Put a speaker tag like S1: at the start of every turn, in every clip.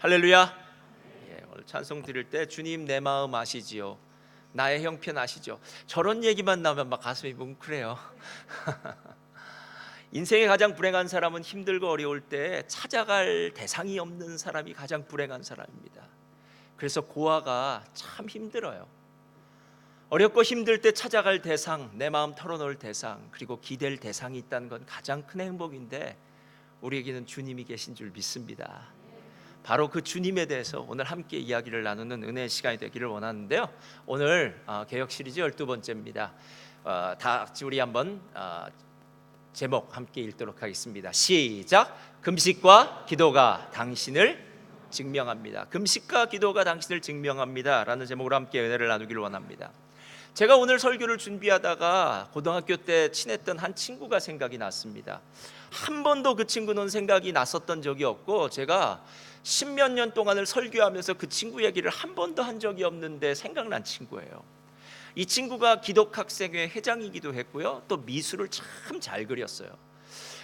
S1: 할렐루야. 오늘 찬송 드릴 때 주님 내 마음 아시지요, 나의 형편 아시죠? 저런 얘기만 나오면 막 가슴이 뭉클해요. 인생의 가장 불행한 사람은 힘들고 어려울 때 찾아갈 대상이 없는 사람이 가장 불행한 사람입니다. 그래서 고아가 참 힘들어요. 어렵고 힘들 때 찾아갈 대상, 내 마음 털어놓을 대상, 그리고 기댈 대상이 있다는 건 가장 큰 행복인데 우리에게는 주님이 계신 줄 믿습니다. 바로 그 주님에 대해서 오늘 함께 이야기를 나누는 은혜의 시간이 되기를 원하는데요. 오늘 개역 시리즈 12번째입니다. 다 같이 우리 한번 제목 함께 읽도록 하겠습니다. 시작. 금식과 기도가 당신을 증명합니다. 금식과 기도가 당신을 증명합니다 라는 제목으로 함께 은혜를 나누기를 원합니다. 제가 오늘 설교를 준비하다가 고등학교 때 친했던 한 친구가 생각이 났습니다. 한 번도 그 친구는 생각이 났었던 적이 없고, 제가 십몇 년 동안을 설교하면서 그 친구 얘기를 한 번도 한 적이 없는데 생각난 친구예요. 이 친구가 기독학생회 회장이기도 했고요, 또 미술을 참 잘 그렸어요.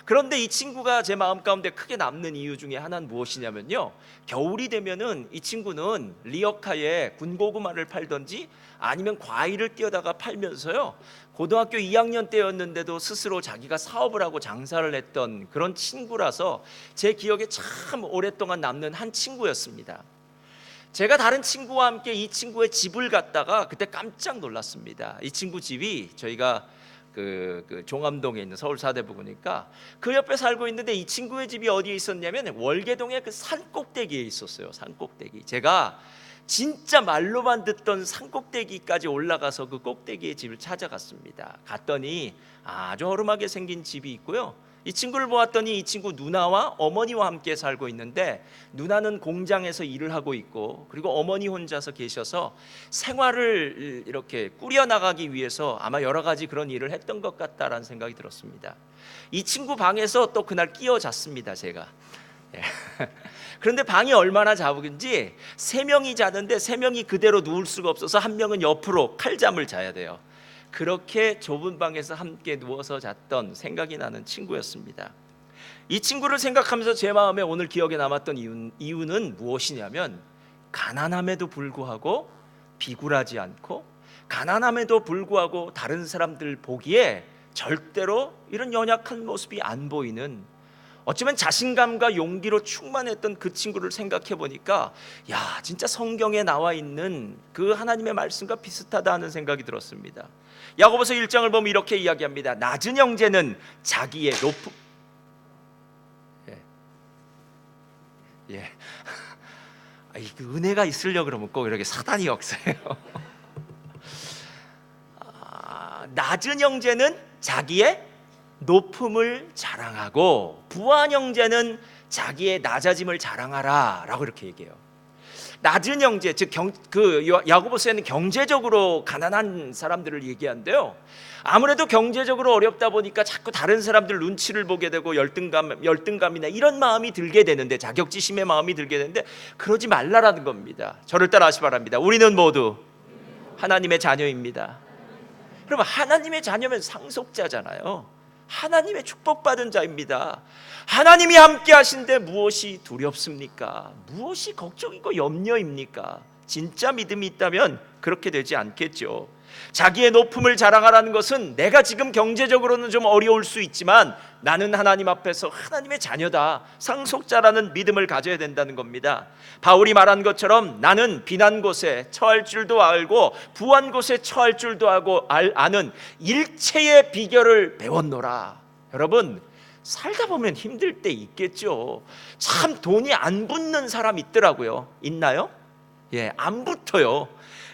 S1: 그런데 이 친구가 제 마음 가운데 크게 남는 이유 중에 하나는 무엇이냐면요, 겨울이 되면은 이 친구는 리어카에 군고구마를 팔던지 아니면 과일을 띄어다가 팔면서요, 고등학교 2학년 때였는데도 스스로 자기가 사업을 하고 장사를 했던 그런 친구라서 제 기억에 참 오랫동안 남는 한 친구였습니다. 제가 다른 친구와 함께 이 친구의 집을 갔다가 그때 깜짝 놀랐습니다. 이 친구 집이 저희가 그 종암동에 있는 서울 사대부구니까 그 옆에 살고 있는데, 이 친구의 집이 어디에 있었냐면 월계동의 그 산꼭대기에 있었어요. 산꼭대기. 제가 진짜 말로만 듣던 산꼭대기까지 올라가서 그 꼭대기의 집을 찾아갔습니다. 갔더니 아주 허름하게 생긴 집이 있고요, 이 친구를 보았더니 이 친구 누나와 어머니와 함께 살고 있는데, 누나는 공장에서 일을 하고 있고, 그리고 어머니 혼자서 계셔서 생활을 이렇게 꾸려나가기 위해서 아마 여러 가지 그런 일을 했던 것 같다라는 생각이 들었습니다. 이 친구 방에서 또 그날 끼어 잤습니다, 제가. 그런데 방이 얼마나 작은지 3명이 자는데 3명이 그대로 누울 수가 없어서 한 명은 옆으로 칼잠을 자야 돼요. 그렇게 좁은 방에서 함께 누워서 잤던 생각이 나는 친구였습니다. 이 친구를 생각하면서 제 마음에 오늘 기억에 남았던 이유는 무엇이냐면, 가난함에도 불구하고 비굴하지 않고, 가난함에도 불구하고 다른 사람들 보기에 절대로 이런 연약한 모습이 안 보이는, 어쩌면 자신감과 용기로 충만했던 그 친구를 생각해 보니까, 야, 진짜 성경에 나와 있는 그 하나님의 말씀과 비슷하다 하는 생각이 들었습니다. 야고보서 1장을 보면 이렇게 이야기합니다. 낮은 형제는 자기의 높음, 그 은혜가 있으려고 그러면 꼭 이렇게 사단이 역사해요. 낮은 형제는 자기의 높음을 자랑하고 부한 형제는 자기의 낮아짐을 자랑하라 라고 이렇게 얘기해요. 낮은 형제, 즉 야고보서에는 경제적으로 가난한 사람들을 얘기한대요. 아무래도 경제적으로 어렵다 보니까 자꾸 다른 사람들 눈치를 보게 되고 열등감이나 이런 마음이 들게 되는데, 자격지심의 마음이 들게 되는데, 그러지 말라라는 겁니다. 저를 따라하시 바랍니다. 우리는 모두 하나님의 자녀입니다. 그러면 하나님의 자녀면 상속자잖아요. 하나님의 축복받은 자입니다. 하나님이 함께 하신데 무엇이 두렵습니까? 무엇이 걱정이고 염려입니까? 진짜 믿음이 있다면 그렇게 되지 않겠죠. 자기의 높음을 자랑하라는 것은, 내가 지금 경제적으로는 좀 어려울 수 있지만 나는 하나님 앞에서 하나님의 자녀다, 상속자라는 믿음을 가져야 된다는 겁니다. 바울이 말한 것처럼 나는 비난 곳에 처할 줄도 알고 부한 곳에 처할 줄도 아는 일체의 비결을 배웠노라. 여러분, 살다 보면 힘들 때 있겠죠. 참 돈이 안 붙는 사람 있더라고요. 있나요? 안 붙어요.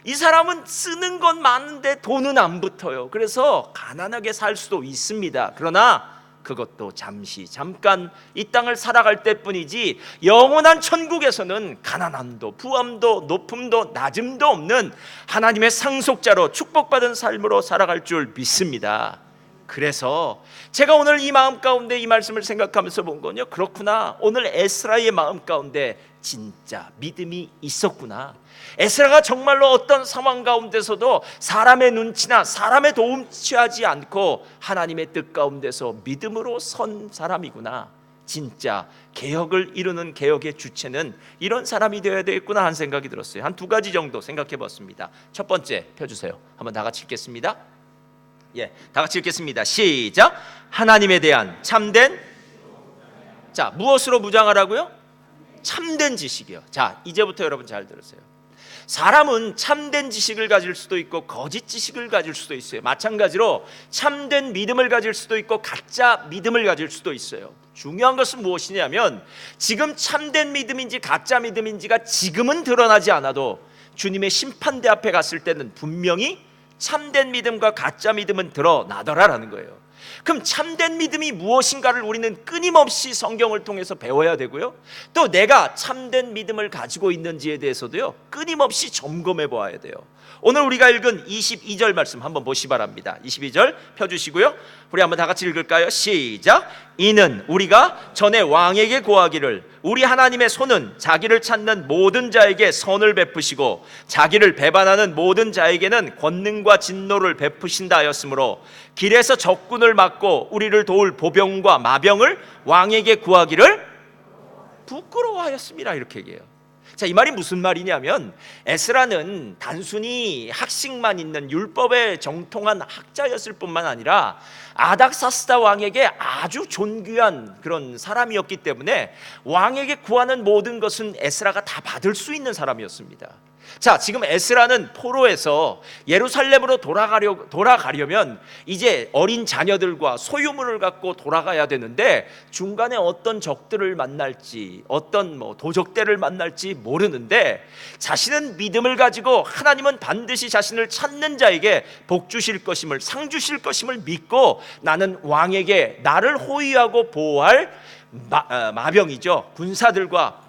S1: 이 사람은 쓰는 건 많은데 돈은 안 붙어요. 그래서 가난하게 살 수도 있습니다. 그러나 그것도 잠깐 이 땅을 살아갈 때뿐이지, 영원한 천국에서는 가난함도 부함도 높음도 낮음도 없는 하나님의 상속자로 축복받은 삶으로 살아갈 줄 믿습니다. 그래서 제가 오늘 이 마음 가운데 이 말씀을 생각하면서 본 건요, 그렇구나, 오늘 에스라의 마음 가운데 진짜 믿음이 있었구나. 에스라가 정말로 어떤 상황 가운데서도 사람의 눈치나 사람의 도움 취하지 않고 하나님의 뜻 가운데서 믿음으로 선 사람이구나. 진짜 개혁을 이루는 개혁의 주체는 이런 사람이 되어야 되겠구나 하는 생각이 들었어요. 한 두 가지 정도 생각해 봤습니다. 첫 번째 펴주세요. 한번 다 같이 읽겠습니다. 다 같이 읽겠습니다. 시작. 하나님에 대한 참된, 자, 무엇으로 무장하라고요? 참된 지식이요. 자, 이제부터 여러분 잘 들으세요. 사람은 참된 지식을 가질 수도 있고 거짓 지식을 가질 수도 있어요. 마찬가지로 참된 믿음을 가질 수도 있고 가짜 믿음을 가질 수도 있어요. 중요한 것은 무엇이냐면 지금 참된 믿음인지 가짜 믿음인지가 지금은 드러나지 않아도 주님의 심판대 앞에 갔을 때는 분명히 참된 믿음과 가짜 믿음은 드러나더라라는 거예요. 그럼 참된 믿음이 무엇인가를 우리는 끊임없이 성경을 통해서 배워야 되고요, 또 내가 참된 믿음을 가지고 있는지에 대해서도요 끊임없이 점검해 보아야 돼요. 오늘 우리가 읽은 22절 말씀 한번 보시 바랍니다. 22절 펴주시고요, 우리 한번 다 같이 읽을까요? 시작. 이는 우리가 전에 왕에게 고하기를 우리 하나님의 손은 자기를 찾는 모든 자에게 선을 베푸시고 자기를 배반하는 모든 자에게는 권능과 진노를 베푸신다 하였으므로 길에서 적군을 막고 우리를 도울 보병과 마병을 왕에게 구하기를 부끄러워하였습니다. 이렇게 얘기해요. 자, 이 말이 무슨 말이냐면 에스라는 단순히 학식만 있는 율법에 정통한 학자였을 뿐만 아니라 아닥사스다 왕에게 아주 존귀한 그런 사람이었기 때문에 왕에게 구하는 모든 것은 에스라가 다 받을 수 있는 사람이었습니다. 자, 지금 에스라는 포로에서 예루살렘으로 돌아가려면 이제 어린 자녀들과 소유물을 갖고 돌아가야 되는데 중간에 어떤 적들을 만날지, 어떤 도적대를 만날지 모르는데 자신은 믿음을 가지고 하나님은 반드시 자신을 찾는 자에게 복 주실 것임을, 상 주실 것임을 믿고 나는 왕에게 나를 호위하고 보호할 마병이죠, 군사들과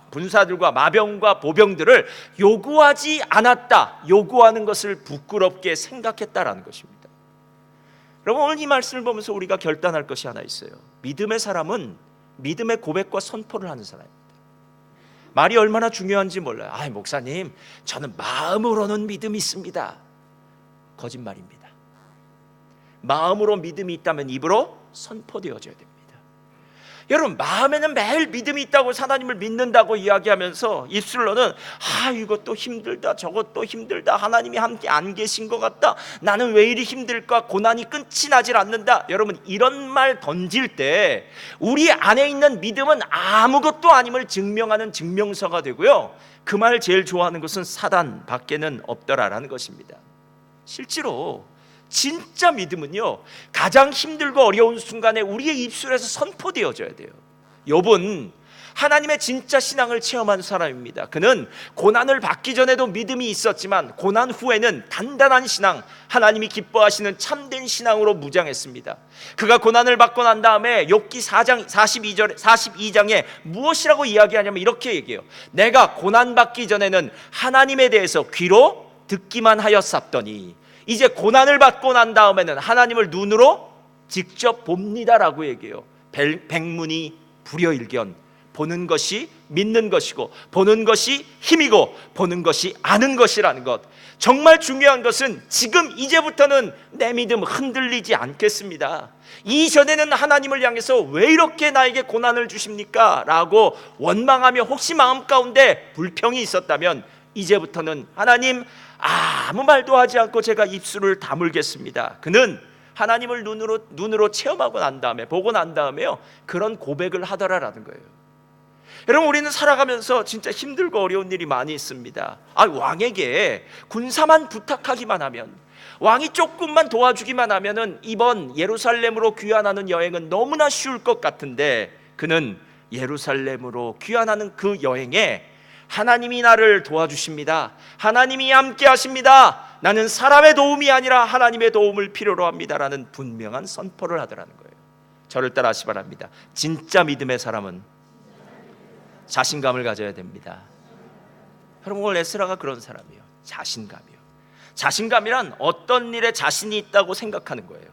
S1: 마병과 보병들을 요구하지 않았다. 요구하는 것을 부끄럽게 생각했다라는 것입니다. 여러분, 오늘 이 말씀을 보면서 우리가 결단할 것이 하나 있어요. 믿음의 사람은 믿음의 고백과 선포를 하는 사람입니다. 말이 얼마나 중요한지 몰라요. 목사님, 저는 마음으로는 믿음이 있습니다. 거짓말입니다. 마음으로 믿음이 있다면 입으로 선포되어져야 됩니다. 여러분, 마음에는 매일 믿음이 있다고, 하나님을 믿는다고 이야기하면서 입술로는 이것도 힘들다, 저것도 힘들다, 하나님이 함께 안 계신 것 같다, 나는 왜 이리 힘들까, 고난이 끝이 나질 않는다. 여러분, 이런 말 던질 때 우리 안에 있는 믿음은 아무것도 아님을 증명하는 증명서가 되고요, 그 말 제일 좋아하는 것은 사단 밖에는 없더라라는 것입니다. 실제로 진짜 믿음은요, 가장 힘들고 어려운 순간에 우리의 입술에서 선포되어져야 돼요. 욥은 하나님의 진짜 신앙을 체험한 사람입니다. 그는 고난을 받기 전에도 믿음이 있었지만 고난 후에는 단단한 신앙, 하나님이 기뻐하시는 참된 신앙으로 무장했습니다. 그가 고난을 받고 난 다음에 욥기 4장 42장에 무엇이라고 이야기하냐면 이렇게 얘기해요. 내가 고난 받기 전에는 하나님에 대해서 귀로 듣기만 하였사더니 이제 고난을 받고 난 다음에는 하나님을 눈으로 직접 봅니다라고 얘기해요. 백문이 불여일견. 보는 것이 믿는 것이고 보는 것이 힘이고 보는 것이 아는 것이라는 것. 정말 중요한 것은 지금 이제부터는 내 믿음 흔들리지 않겠습니다. 이전에는 하나님을 향해서 왜 이렇게 나에게 고난을 주십니까? 라고 원망하며 혹시 마음 가운데 불평이 있었다면 이제부터는 하나님, 아무 말도 하지 않고 제가 입술을 다물겠습니다. 그는 하나님을 눈으로 체험하고 난 다음에, 보고 난 다음에요, 그런 고백을 하더라라는 거예요. 여러분, 우리는 살아가면서 진짜 힘들고 어려운 일이 많이 있습니다. 왕에게 군사만 부탁하기만 하면, 왕이 조금만 도와주기만 하면은 이번 예루살렘으로 귀환하는 여행은 너무나 쉬울 것 같은데, 그는 예루살렘으로 귀환하는 그 여행에 하나님이 나를 도와주십니다. 하나님이 함께 하십니다. 나는 사람의 도움이 아니라 하나님의 도움을 필요로 합니다라는 분명한 선포를 하더라는 거예요. 저를 따라 하시 바랍니다. 진짜 믿음의 사람은 자신감을 가져야 됩니다. 여러분, 오늘 에스라가 그런 사람이에요. 자신감이요. 자신감이란 어떤 일에 자신이 있다고 생각하는 거예요.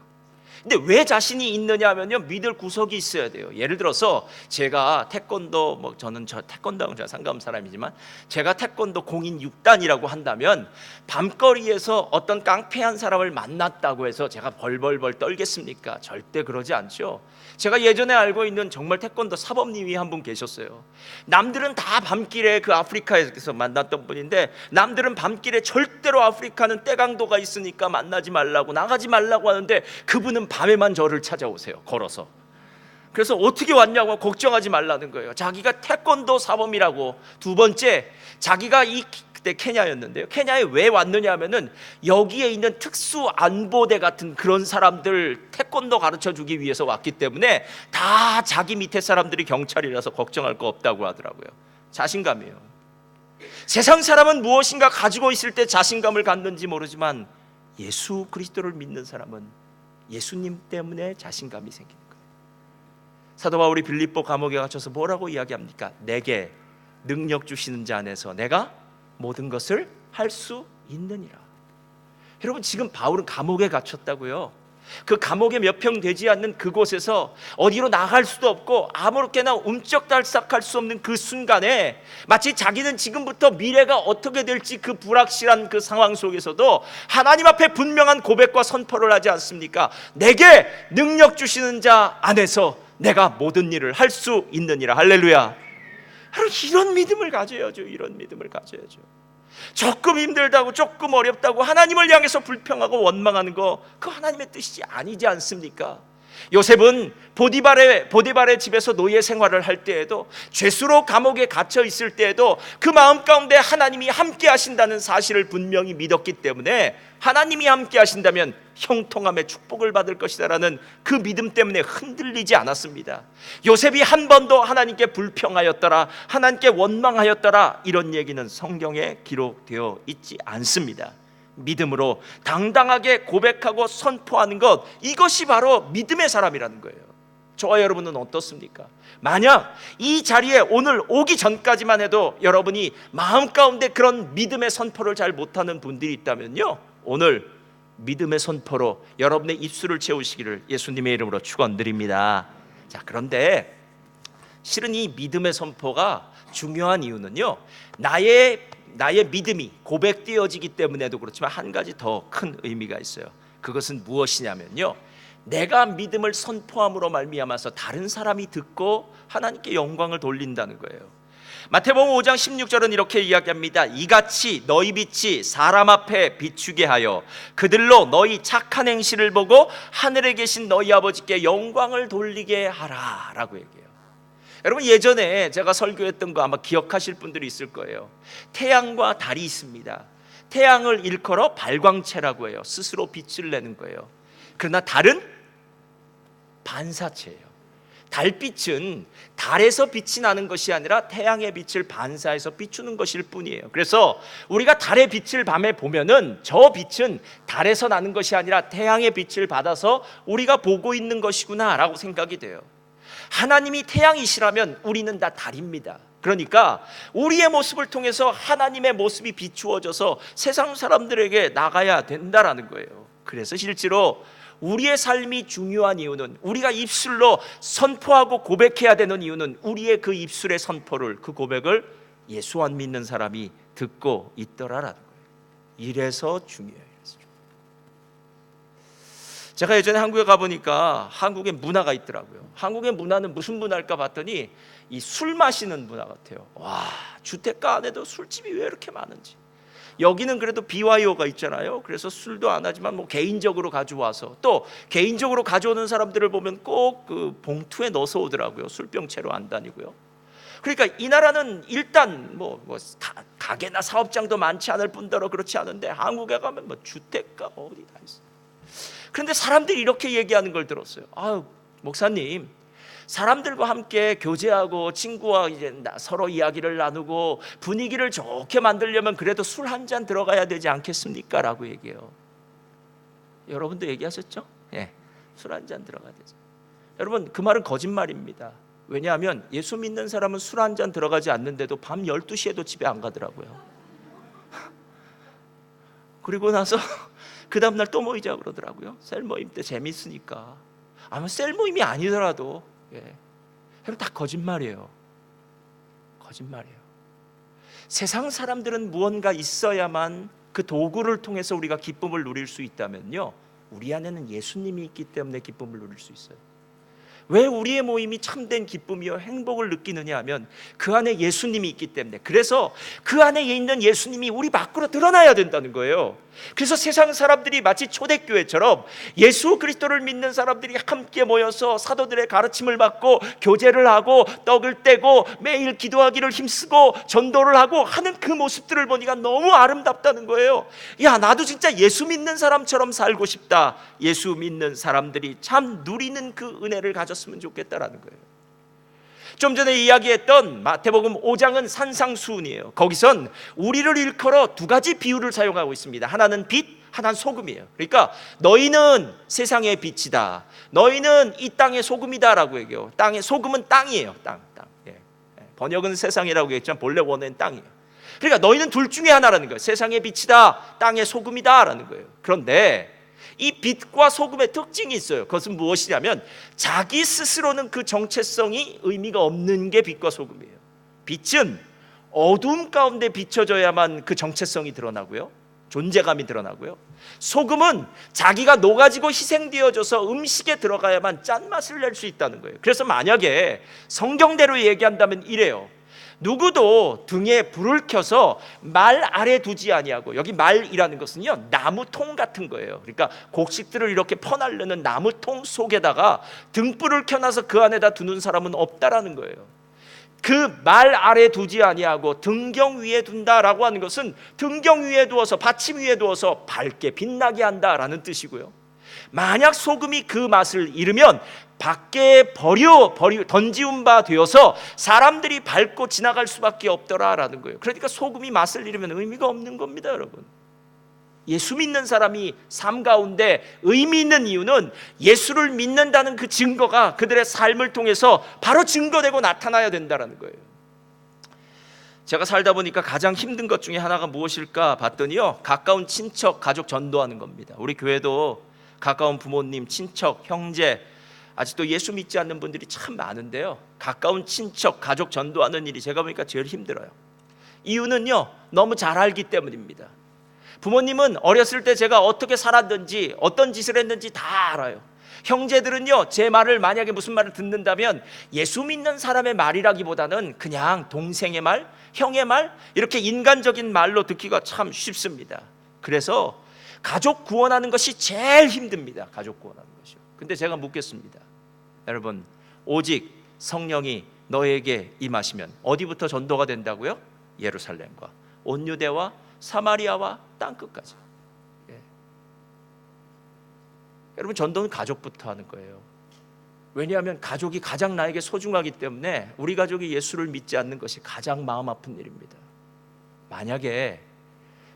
S1: 근데 왜 자신이 있느냐 하면요, 믿을 구석이 있어야 돼요. 예를 들어서 제가 태권도, 저는 태권도하고는 제가 상관없는 사람이지만 제가 태권도 공인 6단이라고 한다면 밤거리에서 어떤 깡패한 사람을 만났다고 해서 제가 벌벌벌 떨겠습니까? 절대 그러지 않죠. 제가 예전에 알고 있는 정말 태권도 사범님이 한 분 계셨어요. 남들은 다 밤길에 그 아프리카에서 만났던 분인데, 남들은 밤길에 절대로 아프리카는 때강도가 있으니까 만나지 말라고, 나가지 말라고 하는데 그분은 밤에만 저를 찾아오세요, 걸어서. 그래서 어떻게 왔냐고 걱정하지 말라는 거예요. 자기가 태권도 사범이라고. 두 번째, 자기가 그때 케냐였는데요, 케냐에 왜 왔느냐 하면은 여기에 있는 특수 안보대 같은 그런 사람들 태권도 가르쳐 주기 위해서 왔기 때문에 다 자기 밑에 사람들이 경찰이라서 걱정할 거 없다고 하더라고요. 자신감이에요. 세상 사람은 무엇인가 가지고 있을 때 자신감을 갖는지 모르지만 예수 그리스도를 믿는 사람은 예수님 때문에 자신감이 생기는 거예요. 사도 바울이 빌립보 감옥에 갇혀서 뭐라고 이야기합니까? 내게 능력 주시는 자 안에서 내가 모든 것을 할 수 있느니라. 여러분, 지금 바울은 감옥에 갇혔다고요. 그 감옥에 몇 평 되지 않는 그곳에서 어디로 나갈 수도 없고 아무렇게나 움쩍달싹할 수 없는 그 순간에 마치 자기는 지금부터 미래가 어떻게 될지 그 불확실한 그 상황 속에서도 하나님 앞에 분명한 고백과 선포를 하지 않습니까? 내게 능력 주시는 자 안에서 내가 모든 일을 할 수 있느니라. 할렐루야. 이런 믿음을 가져야죠. 이런 믿음을 가져야죠. 조금 힘들다고, 조금 어렵다고 하나님을 향해서 불평하고 원망하는 거, 그 하나님의 뜻이 아니지 않습니까? 요셉은 보디발의 집에서 노예 생활을 할 때에도, 죄수로 감옥에 갇혀 있을 때에도 그 마음 가운데 하나님이 함께 하신다는 사실을 분명히 믿었기 때문에 하나님이 함께 하신다면 형통함의 축복을 받을 것이다라는 그 믿음 때문에 흔들리지 않았습니다. 요셉이 한 번도 하나님께 불평하였더라, 하나님께 원망하였더라, 이런 얘기는 성경에 기록되어 있지 않습니다. 믿음으로 당당하게 고백하고 선포하는 것, 이것이 바로 믿음의 사람이라는 거예요. 저와 여러분은 어떻습니까? 만약 이 자리에 오늘 오기 전까지만 해도 여러분이 마음 가운데 그런 믿음의 선포를 잘 못하는 분들이 있다면요, 오늘 믿음의 선포로 여러분의 입술을 채우시기를 예수님의 이름으로 축원드립니다. 자, 그런데 실은 이 믿음의 선포가 중요한 이유는요, 나의 믿음이 고백되어지기 때문에도 그렇지만 한 가지 더 큰 의미가 있어요. 그것은 무엇이냐면요, 내가 믿음을 선포함으로 말미암아서 다른 사람이 듣고 하나님께 영광을 돌린다는 거예요. 마태복음 5장 16절은 이렇게 이야기합니다. 이같이 너희 빛이 사람 앞에 비추게 하여 그들로 너희 착한 행실을 보고 하늘에 계신 너희 아버지께 영광을 돌리게 하라 라고 얘기해요. 여러분, 예전에 제가 설교했던 거 아마 기억하실 분들이 있을 거예요. 태양과 달이 있습니다. 태양을 일컬어 발광체라고 해요. 스스로 빛을 내는 거예요. 그러나 달은 반사체예요. 달빛은 달에서 빛이 나는 것이 아니라 태양의 빛을 반사해서 비추는 것일 뿐이에요. 그래서 우리가 달의 빛을 밤에 보면은 저 빛은 달에서 나는 것이 아니라 태양의 빛을 받아서 우리가 보고 있는 것이구나 라고 생각이 돼요. 하나님이 태양이시라면 우리는 다 달입니다. 그러니까 우리의 모습을 통해서 하나님의 모습이 비추어져서 세상 사람들에게 나가야 된다라는 거예요. 그래서 실제로 우리의 삶이 중요한 이유는, 우리가 입술로 선포하고 고백해야 되는 이유는 우리의 그 입술의 선포를, 그 고백을 예수 안 믿는 사람이 듣고 있더라라는 거예요. 이래서 중요해요. 제가 예전에 한국에 가보니까 한국의 문화가 있더라고요. 한국의 문화는 무슨 문화일까 봤더니 이 술 마시는 문화 같아요. 와, 주택가 안에도 술집이 왜 이렇게 많은지. 여기는 그래도 BYO가 있잖아요. 그래서 술도 안 하지만 뭐 개인적으로 가져와서, 또 개인적으로 가져오는 사람들을 보면 꼭 그 봉투에 넣어서 오더라고요. 술병채로 안 다니고요. 그러니까 이 나라는 일단 가게나 사업장도 많지 않을 뿐더러 그렇지 않은데 한국에 가면 뭐 주택가 어디 다 있어요. 그런데 사람들이 이렇게 얘기하는 걸 들었어요. 아유, 목사님, 사람들과 함께 교제하고 친구와 이제 서로 이야기를 나누고 분위기를 좋게 만들려면 그래도 술 한 잔 들어가야 되지 않겠습니까? 라고 얘기해요. 여러분도 얘기하셨죠? 예, 술 한 잔 들어가야 되죠. 여러분, 그 말은 거짓말입니다. 왜냐하면 예수 믿는 사람은 술 한 잔 들어가지 않는데도 밤 12시에도 집에 안 가더라고요. 그리고 나서 그 다음날 또 모이자 그러더라고요. 셀 모임 때 재밌으니까. 아마 셀 모임이 아니더라도 여러분 다 거짓말이에요. 거짓말이에요. 세상 사람들은 무언가 있어야만 그 도구를 통해서 우리가 기쁨을 누릴 수 있다면요, 우리 안에는 예수님이 있기 때문에 기쁨을 누릴 수 있어요. 왜 우리의 모임이 참된 기쁨이요 행복을 느끼느냐 하면 그 안에 예수님이 있기 때문에, 그래서 그 안에 있는 예수님이 우리 밖으로 드러나야 된다는 거예요. 그래서 세상 사람들이 마치 초대교회처럼 예수 그리스도를 믿는 사람들이 함께 모여서 사도들의 가르침을 받고 교제를 하고 떡을 떼고 매일 기도하기를 힘쓰고 전도를 하고 하는 그 모습들을 보니까 너무 아름답다는 거예요. 야, 나도 진짜 예수 믿는 사람처럼 살고 싶다. 예수 믿는 사람들이 참 누리는 그 은혜를 가졌으면 좋겠다라는 거예요. 좀 전에 이야기했던 마태복음 5장은 산상수훈이에요. 거기선 우리를 일컬어 두 가지 비유를 사용하고 있습니다. 하나는 빛, 하나는 소금이에요. 그러니까 너희는 세상의 빛이다, 너희는 이 땅의 소금이다라고 얘기해요. 땅의 소금은 땅이에요. 땅. 번역은 세상이라고 했지만 본래 원어는 땅이에요. 그러니까 너희는 둘 중에 하나라는 거예요. 세상의 빛이다, 땅의 소금이다라는 거예요. 그런데 이 빛과 소금의 특징이 있어요. 그것은 무엇이냐면 자기 스스로는 그 정체성이 의미가 없는 게 빛과 소금이에요. 빛은 어둠 가운데 비춰져야만 그 정체성이 드러나고요, 존재감이 드러나고요. 소금은 자기가 녹아지고 희생되어져서 음식에 들어가야만 짠맛을 낼 수 있다는 거예요. 그래서 만약에 성경대로 얘기한다면 이래요. 누구도 등에 불을 켜서 말 아래 두지 아니하고, 여기 말이라는 것은요 나무통 같은 거예요. 그러니까 곡식들을 이렇게 퍼나르는 나무통 속에다가 등불을 켜놔서 그 안에다 두는 사람은 없다라는 거예요. 그 말 아래 두지 아니하고 등경 위에 둔다라고 하는 것은 등경 위에 두어서 받침 위에 두어서 밝게 빛나게 한다라는 뜻이고요. 만약 소금이 그 맛을 잃으면 밖에 버려 던지운 바 되어서 사람들이 밟고 지나갈 수밖에 없더라라는 거예요. 그러니까 소금이 맛을 잃으면 의미가 없는 겁니다, 여러분. 예수 믿는 사람이 삶 가운데 의미 있는 이유는 예수를 믿는다는 그 증거가 그들의 삶을 통해서 바로 증거되고 나타나야 된다는 거예요. 제가 살다 보니까 가장 힘든 것 중에 하나가 무엇일까 봤더니요, 가까운 친척, 가족 전도하는 겁니다. 우리 교회도 가까운 부모님, 친척, 형제, 아직도 예수 믿지 않는 분들이 참 많은데요, 가까운 친척, 가족 전도하는 일이 제가 보니까 제일 힘들어요. 이유는요, 너무 잘 알기 때문입니다. 부모님은 어렸을 때 제가 어떻게 살았는지, 어떤 짓을 했는지 다 알아요. 형제들은요, 제 말을 만약에 무슨 말을 듣는다면 예수 믿는 사람의 말이라기보다는 그냥 동생의 말, 형의 말, 이렇게 인간적인 말로 듣기가 참 쉽습니다. 그래서 가족 구원하는 것이 제일 힘듭니다. 가족 구원하는 것이요. 근데 제가 묻겠습니다. 여러분, 오직 성령이 너에게 임하시면 어디부터 전도가 된다고요? 예루살렘과 온 유대와 사마리아와 땅끝까지. 여러분, 전도는 가족부터 하는 거예요. 왜냐하면 가족이 가장 나에게 소중하기 때문에 우리 가족이 예수를 믿지 않는 것이 가장 마음 아픈 일입니다. 만약에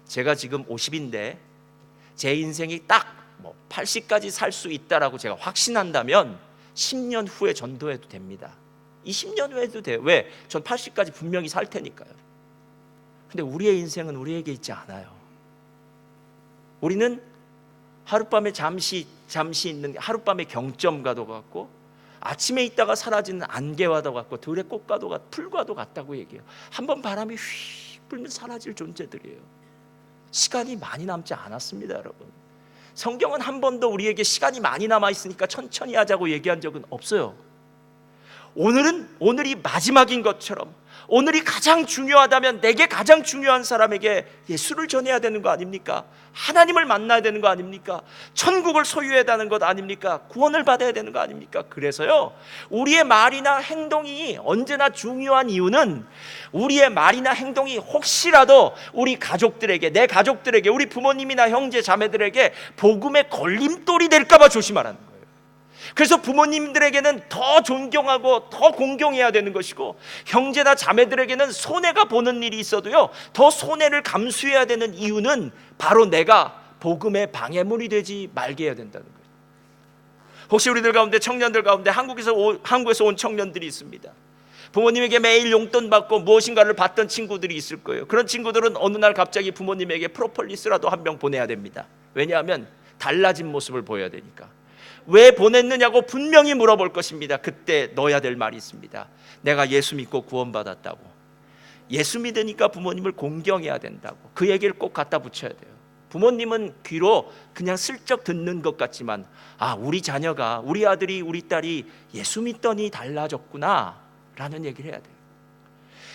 S1: 제가 지금 50인데 제 인생이 딱 80까지 살 수 있다라고 제가 확신한다면 10년 후에 전도해도 됩니다. 이 10년 후에 해도 돼요. 왜? 전 80까지 분명히 살 테니까요. 근데 우리의 인생은 우리에게 있지 않아요. 우리는 하룻밤에 잠시 있는 하룻밤의 경점과도 같고, 아침에 있다가 사라지는 안개와도 같고, 들의 꽃과도 같고, 풀과도 같다고 얘기해요. 한번 바람이 휙 불면 사라질 존재들이에요. 시간이 많이 남지 않았습니다, 여러분. 성경은 한 번도 우리에게 시간이 많이 남아 있으니까 천천히 하자고 얘기한 적은 없어요. 오늘이 마지막인 것처럼, 오늘이 가장 중요하다면 내게 가장 중요한 사람에게 예수를 전해야 되는 거 아닙니까? 하나님을 만나야 되는 거 아닙니까? 천국을 소유해야 되는 것 아닙니까? 구원을 받아야 되는 거 아닙니까? 그래서요, 우리의 말이나 행동이 언제나 중요한 이유는 우리의 말이나 행동이 혹시라도 우리 가족들에게, 내 가족들에게, 우리 부모님이나 형제 자매들에게 복음의 걸림돌이 될까 봐 조심하라는 거예요. 그래서 부모님들에게는 더 존경하고 더 공경해야 되는 것이고, 형제나 자매들에게는 손해가 보는 일이 있어도요, 더 손해를 감수해야 되는 이유는 바로 내가 복음의 방해물이 되지 말게 해야 된다는 거예요. 혹시 우리들 가운데, 청년들 가운데 한국에서 온 청년들이 있습니다. 부모님에게 매일 용돈 받고 무엇인가를 받던 친구들이 있을 거예요. 그런 친구들은 어느 날 갑자기 부모님에게 프로폴리스라도 한 병 보내야 됩니다. 왜냐하면 달라진 모습을 보여야 되니까. 왜 보냈느냐고 분명히 물어볼 것입니다. 그때 넣어야 될 말이 있습니다. 내가 예수 믿고 구원받았다고. 예수 믿으니까 부모님을 공경해야 된다고. 그 얘기를 꼭 갖다 붙여야 돼요. 부모님은 귀로 그냥 슬쩍 듣는 것 같지만, 아, 우리 자녀가, 우리 아들이, 우리 딸이 예수 믿더니 달라졌구나 라는 얘기를 해야 돼요.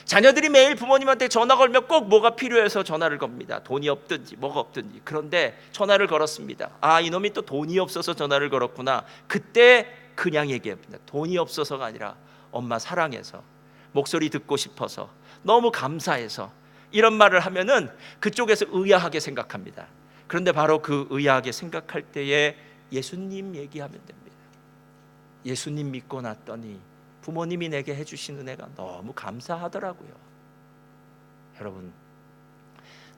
S1: 자녀들이 매일 부모님한테 전화 걸면 꼭 뭐가 필요해서 전화를 겁니다. 돈이 없든지 뭐가 없든지. 그런데 전화를 걸었습니다. 아, 이놈이 또 돈이 없어서 전화를 걸었구나. 그때 그냥 얘기합니다. 돈이 없어서가 아니라 엄마 사랑해서, 목소리 듣고 싶어서, 너무 감사해서, 이런 말을 하면은 그쪽에서 의아하게 생각합니다. 그런데 바로 그 의아하게 생각할 때에 예수님 얘기하면 됩니다. 예수님 믿고 났더니 부모님이 내게 해주신 은혜가 너무 감사하더라고요. 여러분,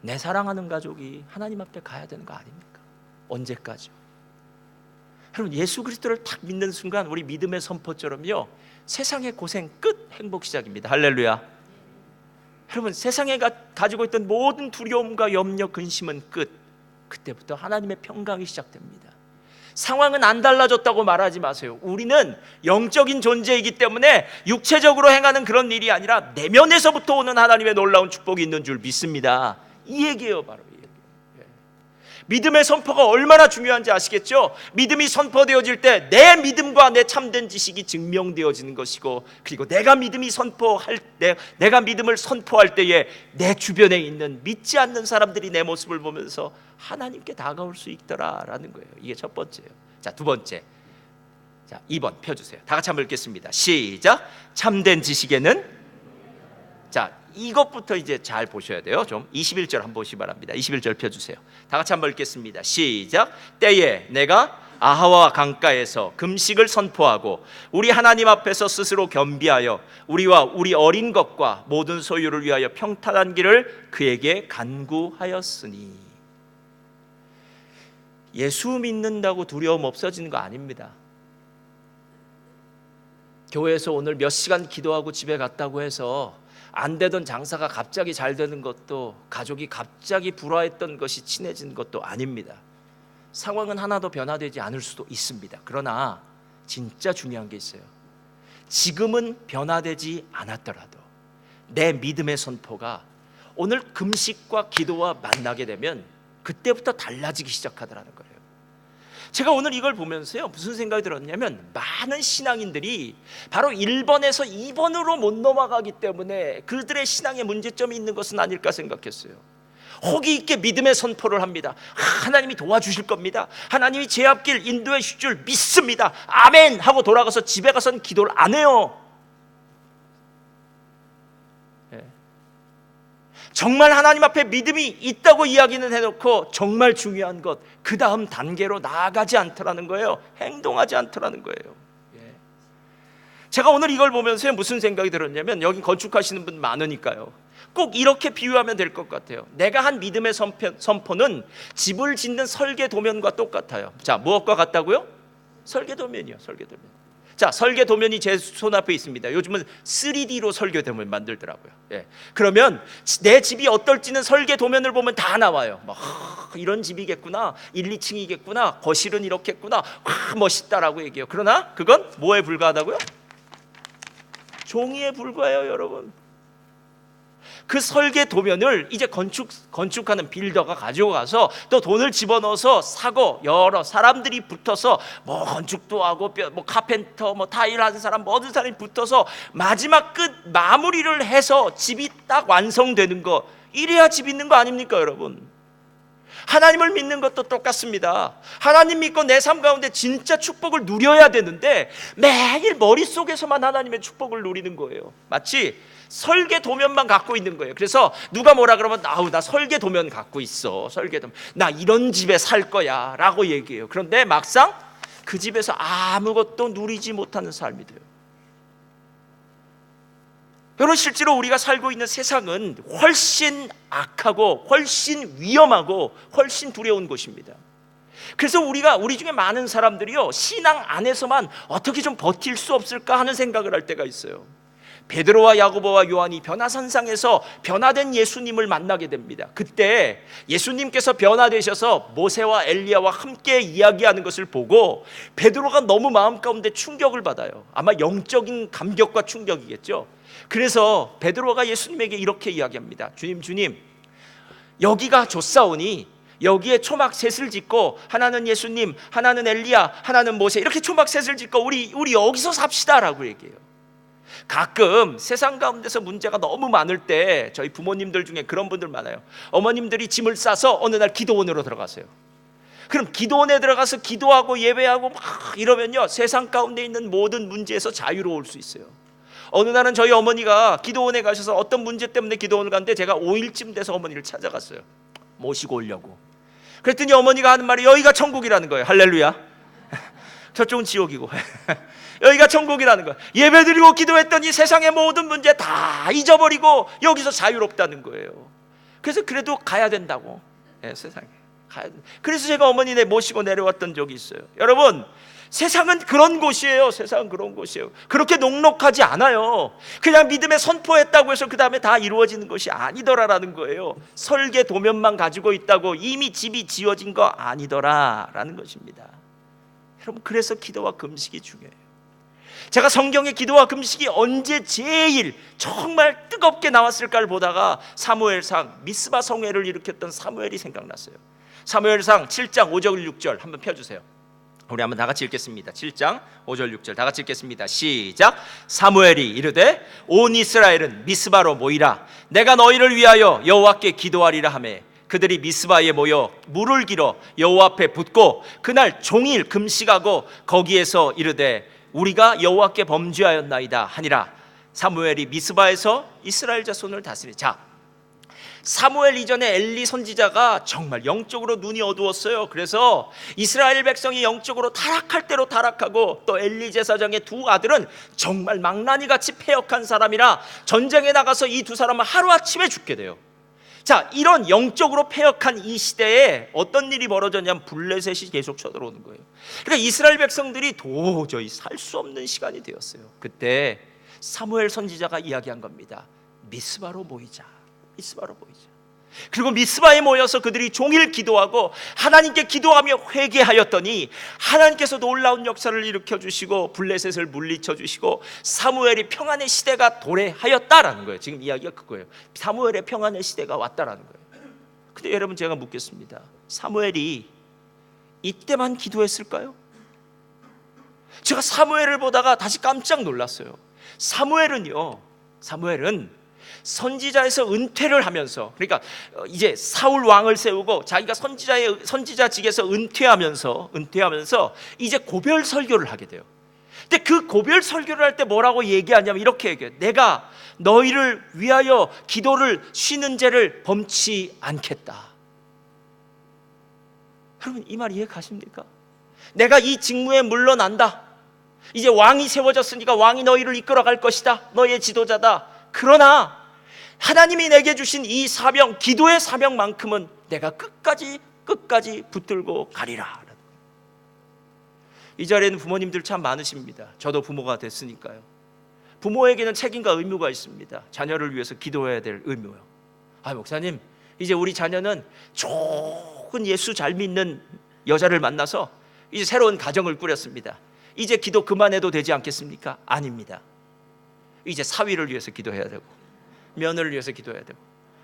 S1: 내 사랑하는 가족이 하나님 앞에 가야 되는 거 아닙니까? 언제까지요? 여러분, 예수 그리스도를 딱 믿는 순간 우리 믿음의 선포처럼요, 세상의 고생 끝, 행복 시작입니다. 할렐루야. 여러분, 세상에 가지고 있던 모든 두려움과 염려, 근심은 끝. 그때부터 하나님의 평강이 시작됩니다. 상황은 안 달라졌다고 말하지 마세요. 우리는 영적인 존재이기 때문에 육체적으로 행하는 그런 일이 아니라 내면에서부터 오는 하나님의 놀라운 축복이 있는 줄 믿습니다. 이 얘기예요, 바로 이 얘기예요. 믿음의 선포가 얼마나 중요한지 아시겠죠? 믿음이 선포되어질 때 내 믿음과 내 참된 지식이 증명되어지는 것이고, 그리고 내가 믿음을 선포할 때에 내 주변에 있는 믿지 않는 사람들이 내 모습을 보면서 하나님께 다가올 수 있더라라는 거예요. 이게 첫 번째예요. 자, 두 번째. 자, 2번 펴주세요. 다 같이 한번 읽겠습니다. 시작. 참된 지식에는, 자, 이것부터 이제 잘 보셔야 돼요. 좀 21절 한번 보시기 바랍니다. 21절 펴주세요. 다 같이 한번 읽겠습니다. 시작. 때에 내가 아하와 강가에서 금식을 선포하고 우리 하나님 앞에서 스스로 겸비하여 우리와 우리 어린 것과 모든 소유를 위하여 평탄한 길을 그에게 간구하였으니. 예수 믿는다고 두려움 없어지는 거 아닙니다. 교회에서 오늘 몇 시간 기도하고 집에 갔다고 해서 안 되던 장사가 갑자기 잘 되는 것도, 가족이 갑자기 불화했던 것이 친해진 것도 아닙니다. 상황은 하나도 변화되지 않을 수도 있습니다. 그러나 진짜 중요한 게 있어요. 지금은 변화되지 않았더라도 내 믿음의 선포가 오늘 금식과 기도와 만나게 되면 그때부터 달라지기 시작하더라는 거예요. 제가 오늘 이걸 보면서요, 무슨 생각이 들었냐면, 많은 신앙인들이 바로 1번에서 2번으로 못 넘어가기 때문에 그들의 신앙에 문제점이 있는 것은 아닐까 생각했어요. 호기 있게 믿음의 선포를 합니다. 하나님이 도와주실 겁니다. 하나님이 제 앞길 인도해 주실 줄 믿습니다. 아멘 하고 돌아가서 집에 가서는 기도를 안 해요. 정말 하나님 앞에 믿음이 있다고 이야기는 해놓고 정말 중요한 것, 그 다음 단계로 나아가지 않더라는 거예요. 행동하지 않더라는 거예요. 제가 오늘 이걸 보면서 무슨 생각이 들었냐면, 여기 건축하시는 분 많으니까요, 꼭 이렇게 비유하면 될 것 같아요. 내가 한 믿음의 선포는 집을 짓는 설계 도면과 똑같아요. 자, 무엇과 같다고요? 설계 도면이요. 설계 도면. 자, 설계 도면이 제 손앞에 있습니다. 요즘은 3D로 설계 도면 만들더라고요. 그러면 내 집이 어떨지는 설계 도면을 보면 다 나와요. 막 이런 집이겠구나, 1, 2층이겠구나, 거실은 이렇겠구나, 멋있다라고 얘기해요. 그러나 그건 뭐에 불과하다고요? 종이에 불과해요, 여러분. 그 설계 도면을 이제 건축하는 빌더가 가지고 가서 또 돈을 집어넣어서 사고, 여러 사람들이 붙어서 뭐 건축도 하고 뭐 카펜터, 뭐 타일 하는 사람, 모든 사람이 붙어서 마지막 끝 마무리를 해서 집이 딱 완성되는 거, 이래야 집 있는 거 아닙니까, 여러분? 하나님을 믿는 것도 똑같습니다. 하나님 믿고 내 삶 가운데 진짜 축복을 누려야 되는데 매일 머릿속에서만 하나님의 축복을 누리는 거예요. 마치 설계 도면만 갖고 있는 거예요. 그래서 누가 뭐라 그러면, 아우, 나 설계 도면 갖고 있어, 설계 도면, 나 이런 집에 살 거야 라고 얘기해요. 그런데 막상 그 집에서 아무것도 누리지 못하는 삶이 돼요. 여러분, 실제로 우리가 살고 있는 세상은 훨씬 악하고 훨씬 위험하고 훨씬 두려운 곳입니다. 그래서 우리 중에 많은 사람들이요, 신앙 안에서만 어떻게 좀 버틸 수 없을까 하는 생각을 할 때가 있어요. 베드로와 야고보와 요한이 변화산상에서 변화된 예수님을 만나게 됩니다. 그때 예수님께서 변화되셔서 모세와 엘리야와 함께 이야기하는 것을 보고 베드로가 너무 마음 가운데 충격을 받아요. 아마 영적인 감격과 충격이겠죠. 그래서 베드로가 예수님에게 이렇게 이야기합니다. 주님, 여기가 좋사오니 여기에 초막 셋을 짓고 하나는 예수님, 하나는 엘리야, 하나는 모세, 이렇게 초막 셋을 짓고 우리 여기서 삽시다라고 얘기해요. 가끔 세상 가운데서 문제가 너무 많을 때 저희 부모님들 중에 그런 분들 많아요. 어머님들이 짐을 싸서 어느 날 기도원으로 들어가세요. 그럼 기도원에 들어가서 기도하고 예배하고 막 이러면요, 세상 가운데 있는 모든 문제에서 자유로울 수 있어요. 어느 날은 저희 어머니가 기도원에 가셔서 어떤 문제 때문에 기도원을 갔는데 제가 5일쯤 돼서 어머니를 찾아갔어요. 모시고 오려고. 그랬더니 어머니가 하는 말이 여기가 천국이라는 거예요. 할렐루야. 저쪽은 지옥이고 여기가 천국이라는 거예요. 예배드리고 기도했더니 세상의 모든 문제 다 잊어버리고 여기서 자유롭다는 거예요. 그래서 그래도 가야 된다고. 세상에 가야 된다. 그래서 제가 어머니네 모시고 내려왔던 적이 있어요. 여러분, 세상은 그런 곳이에요. 세상은 그런 곳이에요. 그렇게 녹록하지 않아요. 그냥 믿음에 선포했다고 해서 그 다음에 다 이루어지는 것이 아니더라라는 거예요. 설계 도면만 가지고 있다고 이미 집이 지어진 거 아니더라라는 것입니다. 여러분, 그래서 기도와 금식이 중요해요. 제가 성경의 기도와 금식이 언제 제일 정말 뜨겁게 나왔을까를 보다가 사무엘상 미스바 성회를 일으켰던 사무엘이 생각났어요. 사무엘상 7장 5절 6절 한번 펴주세요. 우리 한번 다 같이 읽겠습니다. 7장 5절 6절 다 같이 읽겠습니다. 시작. 사무엘이 이르되 온 이스라엘은 미스바로 모이라. 내가 너희를 위하여 여호와께 기도하리라 하매 그들이 미스바에 모여 물을 길어 여호와 앞에 붓고 그날 종일 금식하고 거기에서 이르되 우리가 여호와께 범죄하였나이다 하니라. 사무엘이 미스바에서 이스라엘 자손을 다스리니. 자, 사무엘 이전에 엘리 선지자가 정말 영적으로 눈이 어두웠어요. 그래서 이스라엘 백성이 영적으로 타락할 대로 타락하고 또 엘리 제사장의 두 아들은 정말 망나니같이 패역한 사람이라 전쟁에 나가서 이 두 사람은 하루아침에 죽게 돼요. 자, 이런 영적으로 패역한 이 시대에 어떤 일이 벌어졌냐면 블레셋이 계속 쳐들어오는 거예요. 그러니까 이스라엘 백성들이 도저히 살 수 없는 시간이 되었어요. 그때 사무엘 선지자가 이야기한 겁니다. 미스바로 모이자. 미스바로 모이자. 그리고 미스바에 모여서 그들이 종일 기도하고 하나님께 기도하며 회개하였더니 하나님께서 놀라운 역사를 일으켜 주시고 블레셋을 물리쳐 주시고 사무엘이 평안의 시대가 도래하였다라는 거예요. 지금 이야기가 그거예요. 사무엘의 평안의 시대가 왔다라는 거예요. 근데 여러분, 제가 묻겠습니다. 사무엘이 이때만 기도했을까요? 제가 사무엘을 보다가 다시 깜짝 놀랐어요. 사무엘은 선지자에서 은퇴를 하면서, 그러니까 이제 사울 왕을 세우고 자기가 선지자직에서 은퇴하면서 이제 고별 설교를 하게 돼요. 근데 그 고별 설교를 할 때 뭐라고 얘기하냐면 이렇게 얘기해요. 내가 너희를 위하여 기도를 쉬는 죄를 범치 않겠다. 여러분, 이 말 이해 가십니까? 내가 이 직무에 물러난다. 이제 왕이 세워졌으니까 왕이 너희를 이끌어갈 것이다. 너희의 지도자다. 그러나 하나님이 내게 주신 이 사명, 기도의 사명만큼은 내가 끝까지 붙들고 가리라. 이 자리에는 부모님들 참 많으십니다. 저도 부모가 됐으니까요. 부모에게는 책임과 의무가 있습니다. 자녀를 위해서 기도해야 될 의무요. 목사님, 이제 우리 자녀는 좋은 예수 잘 믿는 여자를 만나서 이제 새로운 가정을 꾸렸습니다. 이제 기도 그만해도 되지 않겠습니까? 아닙니다. 이제 사위를 위해서 기도해야 되고 며느리를 위해서 기도해야 되고.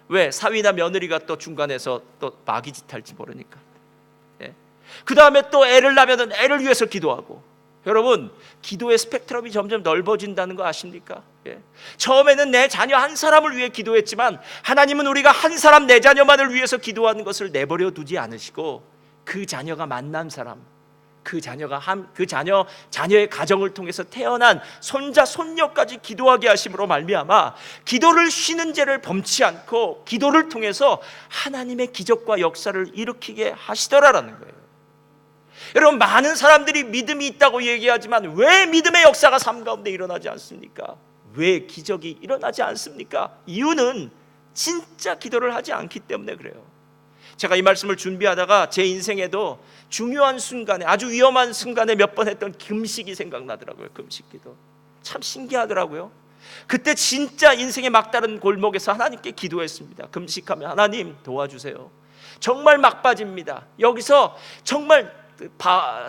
S1: 왜? 사위나 며느리가 또 중간에서 또 마귀짓 할지 모르니까. 그 다음에 또 애를 낳으면 애를 위해서 기도하고. 여러분, 기도의 스펙트럼이 점점 넓어진다는 거 아십니까? 처음에는 내 자녀 한 사람을 위해 기도했지만 하나님은 우리가 한 사람, 내 자녀만을 위해서 기도하는 것을 내버려 두지 않으시고 그 자녀가 만난 사람, 자녀의 가정을 통해서 태어난 손자 손녀까지 기도하게 하심으로 말미암아 기도를 쉬는 죄를 범치 않고 기도를 통해서 하나님의 기적과 역사를 일으키게 하시더라라는 거예요. 여러분, 많은 사람들이 믿음이 있다고 얘기하지만 왜 믿음의 역사가 삶 가운데 일어나지 않습니까? 왜 기적이 일어나지 않습니까? 이유는 진짜 기도를 하지 않기 때문에 그래요. 제가 이 말씀을 준비하다가 제 인생에도 중요한 순간에, 아주 위험한 순간에 몇 번 했던 금식이 생각나더라고요. 금식기도 참 신기하더라고요. 그때 진짜 인생의 막다른 골목에서 하나님께 기도했습니다. 금식하며 하나님 도와주세요. 정말 막바지입니다. 여기서 정말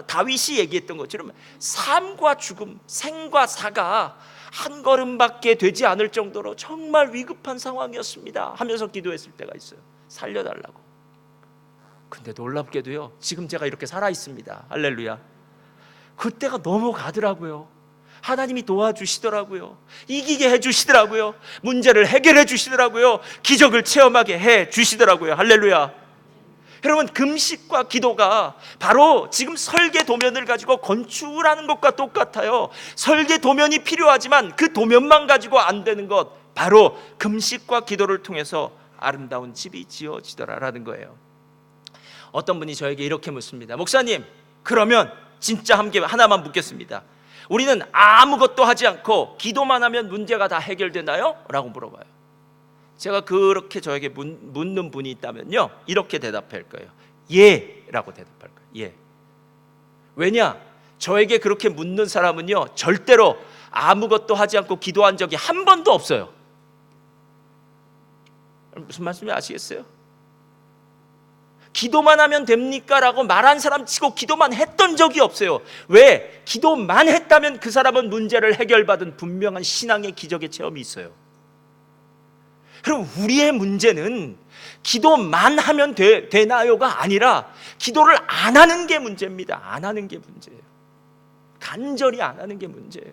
S1: 다윗이 얘기했던 것처럼 삶과 죽음, 생과 사가 한 걸음밖에 되지 않을 정도로 정말 위급한 상황이었습니다 하면서 기도했을 때가 있어요. 살려달라고. 근데 놀랍게도요, 지금 제가 이렇게 살아있습니다. 할렐루야. 그때가 넘어가더라고요. 하나님이 도와주시더라고요. 이기게 해주시더라고요. 문제를 해결해 주시더라고요. 기적을 체험하게 해주시더라고요. 할렐루야. 여러분, 금식과 기도가 바로 지금 설계 도면을 가지고 건축을 하는 것과 똑같아요. 설계 도면이 필요하지만 그 도면만 가지고 안 되는 것, 바로 금식과 기도를 통해서 아름다운 집이 지어지더라라는 거예요. 어떤 분이 저에게 이렇게 묻습니다. 목사님, 그러면 진짜 하나만 묻겠습니다. 우리는 아무것도 하지 않고 기도만 하면 문제가 다 해결되나요? 라고 물어봐요. 제가 그렇게 저에게 묻는 분이 있다면요, 이렇게 대답할 거예요. 예 라고 대답할 거예요. 예. 왜냐? 저에게 그렇게 묻는 사람은요, 절대로 아무것도 하지 않고 기도한 적이 한 번도 없어요. 무슨 말씀인지 아시겠어요? 기도만 하면 됩니까? 라고 말한 사람 치고 기도만 했던 적이 없어요. 왜? 기도만 했다면 그 사람은 문제를 해결받은 분명한 신앙의 기적의 체험이 있어요. 그럼 우리의 문제는 기도만 하면 되나요가 아니라 기도를 안 하는 게 문제입니다. 안 하는 게 문제예요. 간절히 안 하는 게 문제예요.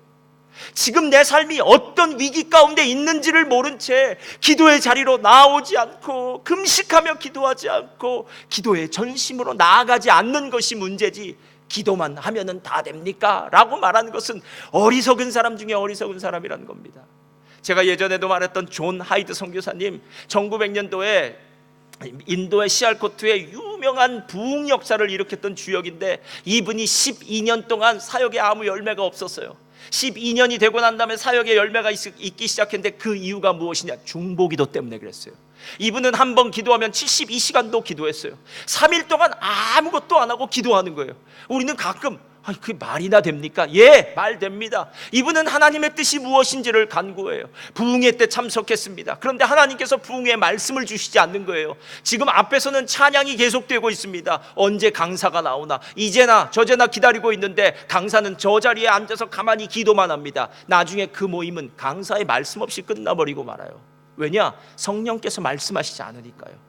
S1: 지금 내 삶이 어떤 위기 가운데 있는지를 모른 채 기도의 자리로 나오지 않고 금식하며 기도하지 않고 기도의 전심으로 나아가지 않는 것이 문제지, 기도만 하면은 다 됩니까? 라고 말하는 것은 어리석은 사람 중에 어리석은 사람이라는 겁니다. 제가 예전에도 말했던 존 하이드 선교사님, 1900년도에 인도의 시알코트에 유명한 부흥 역사를 일으켰던 주역인데, 이분이 12년 동안 사역에 아무 열매가 없었어요. 12년이 되고 난 다음에 사역의 열매가 있기 시작했는데 그 이유가 무엇이냐? 중보기도 때문에 그랬어요. 이분은 한 번 기도하면 72시간도 기도했어요. 3일 동안 아무것도 안 하고 기도하는 거예요. 우리는 가끔 그게 말이나 됩니까? 예, 말 됩니다. 이분은 하나님의 뜻이 무엇인지를 간구해요. 부흥회 때 참석했습니다. 그런데 하나님께서 부흥회에 말씀을 주시지 않는 거예요. 지금 앞에서는 찬양이 계속되고 있습니다. 언제 강사가 나오나, 이제나 저제나 기다리고 있는데 강사는 저 자리에 앉아서 가만히 기도만 합니다. 나중에 그 모임은 강사의 말씀 없이 끝나버리고 말아요. 왜냐? 성령께서 말씀하시지 않으니까요.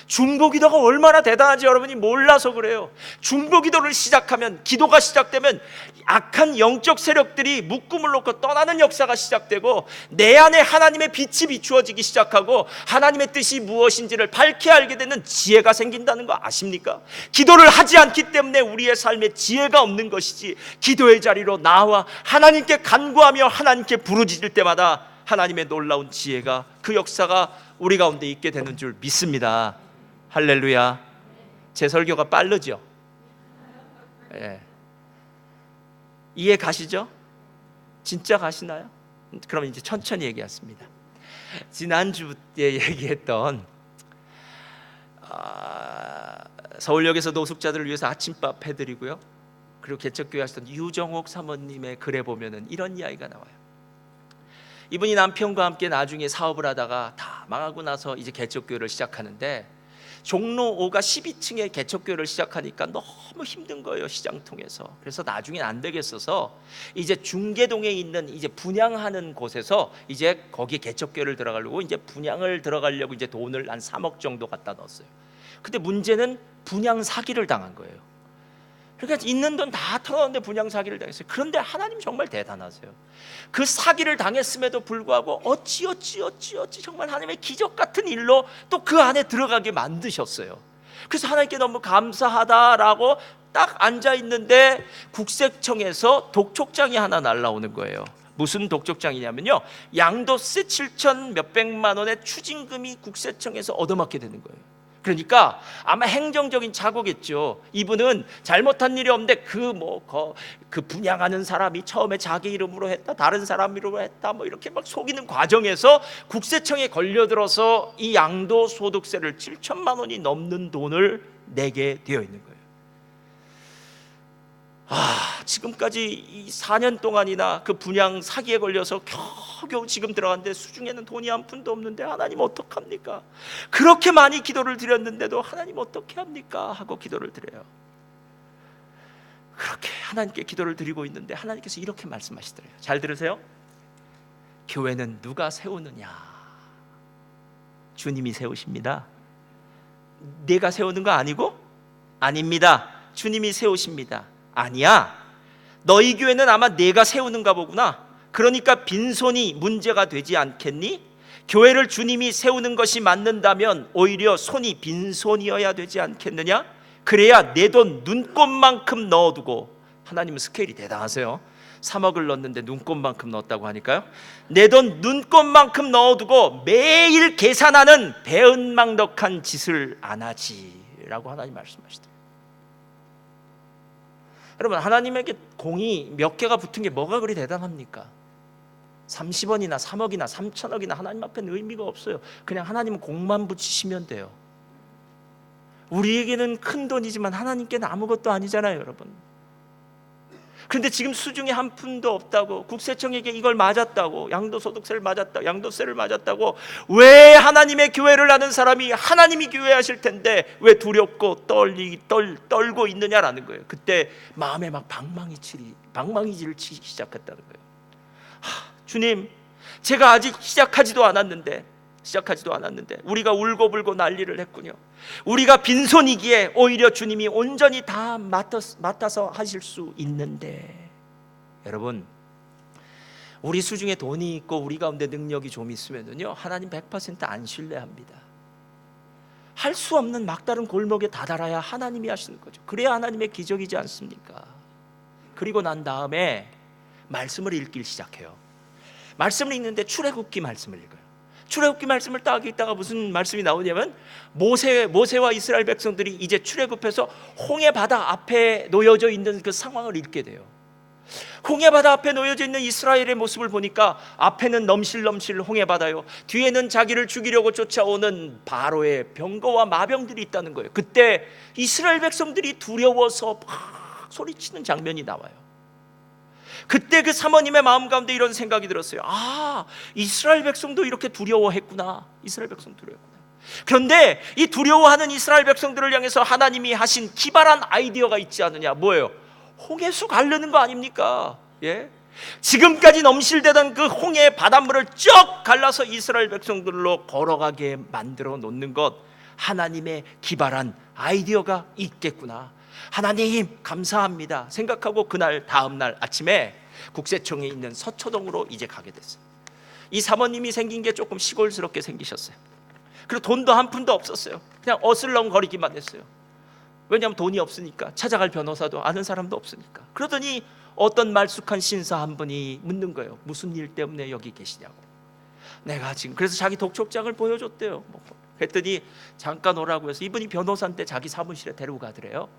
S1: 중보기도가 얼마나 대단한지 여러분이 몰라서 그래요. 중보기도를 시작하면, 기도가 시작되면 악한 영적 세력들이 묶음을 놓고 떠나는 역사가 시작되고 내 안에 하나님의 빛이 비추어지기 시작하고 하나님의 뜻이 무엇인지를 밝히 알게 되는 지혜가 생긴다는 거 아십니까? 기도를 하지 않기 때문에 우리의 삶에 지혜가 없는 것이지, 기도의 자리로 나와 하나님께 간구하며 하나님께 부르짖을 때마다 하나님의 놀라운 지혜가, 그 역사가 우리 가운데 있게 되는 줄 믿습니다. 할렐루야. 제 설교가 빠르죠? 예. 이해 가시죠? 진짜 가시나요? 그럼 이제 천천히 얘기하겠습니다. 지난주에 얘기했던 서울역에서 노숙자들을 위해서 아침밥 해드리고요, 그리고 개척교회 하시던 유정옥 사모님의 글에 보면은 이런 이야기가 나와요. 이분이 남편과 함께 나중에 사업을 하다가 다 망하고 나서 이제 개척교회를 시작하는데, 종로 5가 12층에 개척교회를 시작하니까 너무 힘든 거예요, 시장통에서. 그래서 나중엔 안 되겠어서 이제 중계동에 있는 이제 분양하는 곳에서 이제 거기에 개척교회를 들어가려고 이제 분양을 들어가려고 이제 돈을 한 3억 정도 갖다 넣었어요. 근데 문제는 분양 사기를 당한 거예요. 그러니까 있는 돈 다 털어놨는데 분양 사기를 당했어요. 그런데 하나님 정말 대단하세요. 그 사기를 당했음에도 불구하고 어찌 정말 하나님의 기적 같은 일로 또 그 안에 들어가게 만드셨어요. 그래서 하나님께 너무 감사하다라고 딱 앉아 있는데 국세청에서 독촉장이 하나 날라오는 거예요. 무슨 독촉장이냐면요, 양도세 7천 몇백만 원의 추징금이 국세청에서 얻어맞게 되는 거예요. 그러니까 아마 행정적인 착오겠죠. 이분은 잘못한 일이 없는데 그 분양하는 사람이 처음에 자기 이름으로 했다, 다른 사람 이름으로 했다, 이렇게 막 속이는 과정에서 국세청에 걸려들어서 이 양도소득세를 7천만 원이 넘는 돈을 내게 되어 있는 거예요. 지금까지 이 4년 동안이나 그 분양 사기에 걸려서 겨우겨우 지금 들어갔는데 수중에는 돈이 한 푼도 없는데 하나님 어떡합니까? 그렇게 많이 기도를 드렸는데도 하나님 어떻게 합니까? 하고 기도를 드려요. 그렇게 하나님께 기도를 드리고 있는데 하나님께서 이렇게 말씀하시더래요. 잘 들으세요. 교회는 누가 세우느냐? 주님이 세우십니다. 내가 세우는 거 아니고? 아닙니다. 주님이 세우십니다. 아니야, 너희 교회는 아마 내가 세우는가 보구나. 그러니까 빈손이 문제가 되지 않겠니? 교회를 주님이 세우는 것이 맞는다면 오히려 손이 빈손이어야 되지 않겠느냐? 그래야 내 돈 눈곱만큼 넣어두고, 하나님은 스케일이 대단하세요. 3억을 넣었는데 눈곱만큼 넣었다고 하니까요. 내 돈 눈곱만큼 넣어두고 매일 계산하는 배은망덕한 짓을 안 하지라고 하나님 말씀하시더라고요. 여러분, 하나님에게 공이 몇 개가 붙은 게 뭐가 그리 대단합니까? 30원이나 3억이나 3천억이나 하나님 앞에는 의미가 없어요. 그냥 하나님은 공만 붙이시면 돼요. 우리에게는 큰 돈이지만 하나님께는 아무것도 아니잖아요, 여러분. 그런데 지금 수중에 한 푼도 없다고, 국세청에게 이걸 맞았다고, 양도소득세를 맞았다, 양도세를 맞았다고, 왜 하나님의 교회를 하는 사람이 하나님이 교회하실 텐데 왜 두렵고 떨고 있느냐라는 거예요. 그때 마음에 막 방망이질을 치기 시작했다는 거예요. 주님, 제가 아직 시작하지도 않았는데 우리가 울고불고 난리를 했군요. 우리가 빈손이기에 오히려 주님이 온전히 다 맡아서 하실 수 있는데, 여러분, 우리 수중에 돈이 있고 우리 가운데 능력이 좀 있으면요, 하나님 100% 안 신뢰합니다. 할 수 없는 막다른 골목에 다다라야 하나님이 하시는 거죠. 그래야 하나님의 기적이지 않습니까? 그리고 난 다음에 말씀을 읽기 시작해요. 말씀을 읽는데 출애굽기 말씀을 읽어요. 출애굽기 말씀을 딱 읽다가 무슨 말씀이 나오냐면, 모세와 이스라엘 백성들이 이제 출애굽해서 홍해 바다 앞에 놓여져 있는 그 상황을 읽게 돼요. 홍해 바다 앞에 놓여져 있는 이스라엘의 모습을 보니까 앞에는 넘실넘실 홍해 바다요, 뒤에는 자기를 죽이려고 쫓아오는 바로의 병거와 마병들이 있다는 거예요. 그때 이스라엘 백성들이 두려워서 막 소리치는 장면이 나와요. 그때 그 사모님의 마음 가운데 이런 생각이 들었어요. 이스라엘 백성도 이렇게 두려워했구나. 그런데 이 두려워하는 이스라엘 백성들을 향해서 하나님이 하신 기발한 아이디어가 있지 않느냐. 뭐예요? 홍해수 가르는 거 아닙니까? 예? 지금까지 넘실대던 그 홍해 바닷물을 쭉 갈라서 이스라엘 백성들로 걸어가게 만들어 놓는 것, 하나님의 기발한 아이디어가 있겠구나. 하나님 감사합니다 생각하고 그날 다음날 아침에 국세청에 있는 서초동으로 이제 가게 됐어요. 이 사모님이 생긴 게 조금 시골스럽게 생기셨어요. 그리고 돈도 한 푼도 없었어요. 그냥 어슬렁거리기만 했어요. 왜냐하면 돈이 없으니까, 찾아갈 변호사도 아는 사람도 없으니까. 그러더니 어떤 말쑥한 신사 한 분이 묻는 거예요. 무슨 일 때문에 여기 계시냐고. 내가 지금, 그래서 자기 독촉장을 보여줬대요. 그랬더니 잠깐 오라고 해서 이분이 변호사인데 자기 사무실에 데리고 가더래요.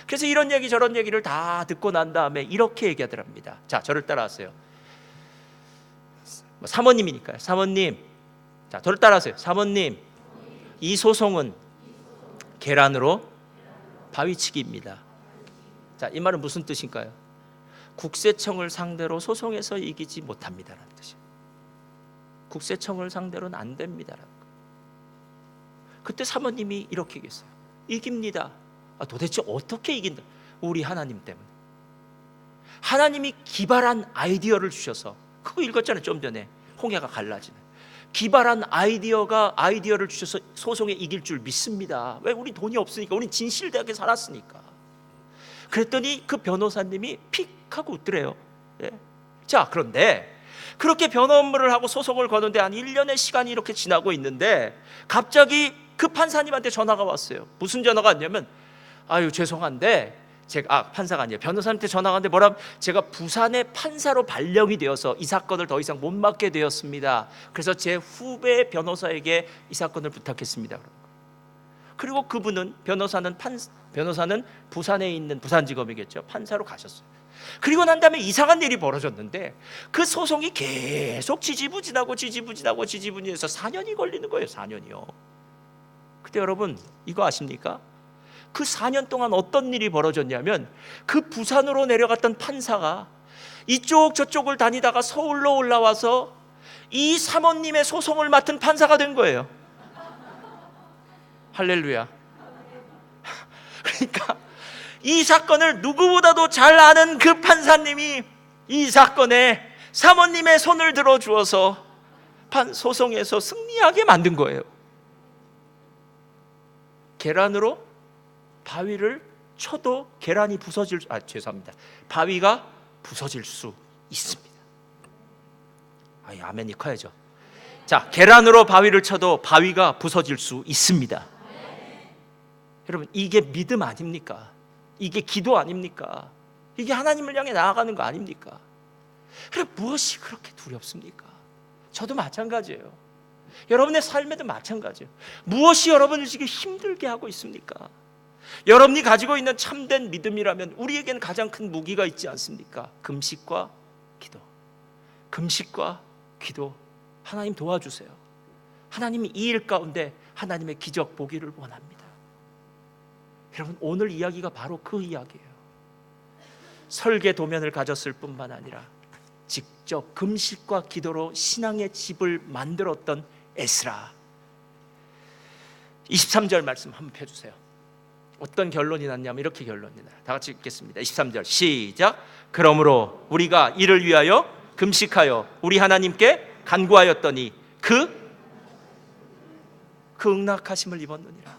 S1: 그래서 이런 얘기 저런 얘기를 다 듣고 난 다음에 이렇게 얘기하더랍니다. 자, 저를 따라하세요. 사모님이니까요. 사모님, 자, 저를 따라하세요. 사모님, 이 소송은 계란으로 바위치기입니다. 자, 이 말은 무슨 뜻인가요? 국세청을 상대로 소송에서 이기지 못합니다라는 뜻이에요. 국세청을 상대로는 안 됩니다라는 거예요. 그때 사모님이 이렇게 얘기했어요. 이깁니다. 도대체 어떻게 이긴다? 우리 하나님 때문에. 하나님이 기발한 아이디어를 주셔서, 그거 읽었잖아요 좀 전에. 홍해가 갈라지는 기발한 아이디어를 주셔서 소송에 이길 줄 믿습니다. 왜? 우리 돈이 없으니까. 우린 진실되게 살았으니까. 그랬더니 그 변호사님이 픽 하고 웃더래요. 예. 자, 그런데 그렇게 변호 업무를 하고 소송을 거는데 한 1년의 시간이 이렇게 지나고 있는데 갑자기 그 판사님한테 전화가 왔어요. 무슨 전화가 왔냐면, 죄송한데 제가 판사가 아니에요. 변호사한테 전화가 왔는데 뭐라면, 제가 부산의 판사로 발령이 되어서 이 사건을 더 이상 못 맡게 되었습니다. 그래서 제 후배 변호사에게 이 사건을 부탁했습니다. 그리고 그분은 변호사는 부산에 있는 부산지검이겠죠. 판사로 가셨어요. 그리고 난 다음에 이상한 일이 벌어졌는데 그 소송이 계속 지지부진해서 4년이 걸리는 거예요. 4년이요. 근데 여러분, 이거 아십니까? 그 4년 동안 어떤 일이 벌어졌냐면 그 부산으로 내려갔던 판사가 이쪽 저쪽을 다니다가 서울로 올라와서 이 사모님의 소송을 맡은 판사가 된 거예요. 할렐루야. 그러니까 이 사건을 누구보다도 잘 아는 그 판사님이 이 사건에 사모님의 손을 들어주어서 소송에서 승리하게 만든 거예요. 계란으로 바위를 쳐도 계란이 부서질 바위가 부서질 수 있습니다. 아멘이 커야죠. 자, 계란으로 바위를 쳐도 바위가 부서질 수 있습니다. 여러분, 이게 믿음 아닙니까? 이게 기도 아닙니까? 이게 하나님을 향해 나아가는 거 아닙니까? 그래, 무엇이 그렇게 두렵습니까? 저도 마찬가지예요. 여러분의 삶에도 마찬가지예요. 무엇이 여러분을 지금 힘들게 하고 있습니까? 여러분이 가지고 있는 참된 믿음이라면 우리에겐 가장 큰 무기가 있지 않습니까? 금식과 기도. 금식과 기도. 하나님 도와주세요. 하나님이 이 일 가운데 하나님의 기적 보기를 원합니다. 여러분, 오늘 이야기가 바로 그 이야기예요. 설계 도면을 가졌을 뿐만 아니라 직접 금식과 기도로 신앙의 집을 만들었던 에스라. 23절 말씀 한번 펴주세요. 어떤 결론이 났냐면 이렇게 결론이 나요. 다 같이 읽겠습니다. 23절 시작. 그러므로 우리가 이를 위하여 금식하여 우리 하나님께 간구하였더니 그 응낙하심을 입었느니라.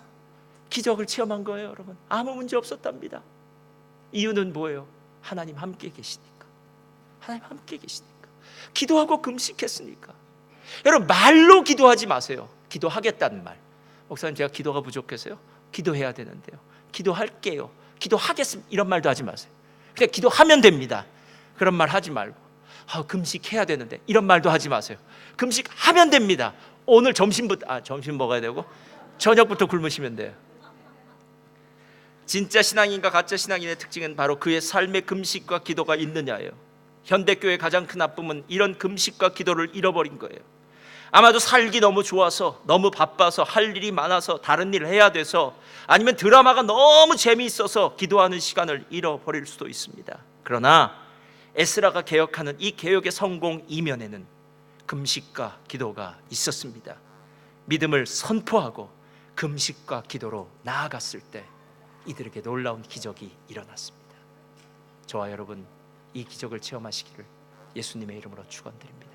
S1: 기적을 체험한 거예요, 여러분. 아무 문제 없었답니다. 이유는 뭐예요? 하나님 함께 계시니까. 하나님 함께 계시니까. 기도하고 금식했으니까. 여러분, 말로 기도하지 마세요. 기도하겠다는 말. 목사님, 제가 기도가 부족해서요. 기도해야 되는데요. 기도할게요. 기도하겠습니다. 이런 말도 하지 마세요. 그냥 기도하면 됩니다. 그런 말 하지 말고, 금식해야 되는데 이런 말도 하지 마세요. 금식하면 됩니다. 오늘 점심 먹어야 되고 저녁부터 굶으시면 돼요. 진짜 신앙인과 가짜 신앙인의 특징은 바로 그의 삶의 금식과 기도가 있느냐예요. 현대교회의 가장 큰 아픔은 이런 금식과 기도를 잃어버린 거예요. 아마도 살기 너무 좋아서, 너무 바빠서, 할 일이 많아서, 다른 일을 해야 돼서, 아니면 드라마가 너무 재미있어서 기도하는 시간을 잃어버릴 수도 있습니다. 그러나 에스라가 개혁하는 이 개혁의 성공 이면에는 금식과 기도가 있었습니다. 믿음을 선포하고 금식과 기도로 나아갔을 때 이들에게 놀라운 기적이 일어났습니다. 저와 여러분, 이 기적을 체험하시기를 예수님의 이름으로 축원드립니다.